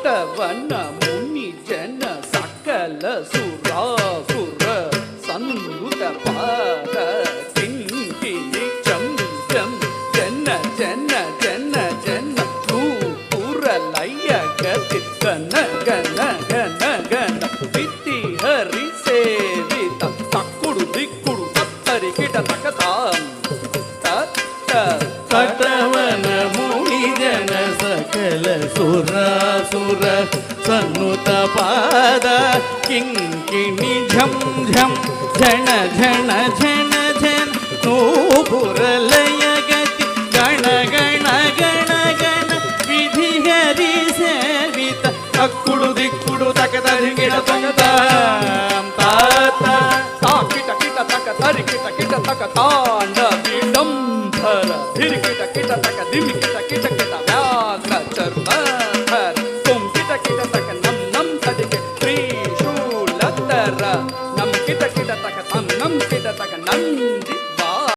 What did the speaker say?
ಕಟವನ ಮುನಿ ಜನ ಸಕಲ ಸುರಾಸುರ ಸಂದುತ ಪಾದ ಕಿಂಕಿಣಿ ಚಂ ಚಂ ಜನ ಜನ ಜನ ಜನ ನೂಪುರ ಲಯ ಗತಿ ಗನ ಗನ ಗನ ಗನ ಬಿತ್ತಿ ಹರಿ ಸೇವಿತ ತಕ್ಕುಡು ದಿಕ್ಕುಡು ತತ್ತರಿ ಕಿಟ ತಕತಾಂ ಕಟವನ ಮುನಿ ಜನ ಸಕಲ ಸುರಾಸುರ ಸನ್ನುತ ಪಾದ ಕಿಂಕಿಣಿ ಝಂ ಝಂ ಝಣ ಝಣ ಝಣ ಝಣ ನೂಪುರ ಲಯ ಗತಿ ಗಣ ಗಣ ಗಣ ಗಣ ವಿಧಿ ಹರಿ ಸೇವಿತ ತಕ್ಕುಡು ದಿಕ್ಕುಡು ತಕದ ಗಿಡ ತಗತಾಂ ತಾತ ತಾ ಕಿಟ ಕಿಟ ತಕ ತರಿ ಕಿಟ ಕಿಟ ತಕ ತಾಂಡ ವಿಡಂಬರ ಧಿರಿ ಕಿಟ ಕಿಟ ತಕ ದಿಮಿ ಕಿಟ ಕಿಟ ಕಿಟ ವ್ಯಾಘ್ರ ಚರ್ಮಧರ ತುಂ ಕಿಟ ಕಿಟ ತಕ ನಂ ನಂ ಸದಿಗೆ ತ್ರಿಶೂಲಧರ ನಂ ಕಿಟ ಕಿಟ ತಕ ತಂ ನಂ ಕಿಟ ತಕ ನಂ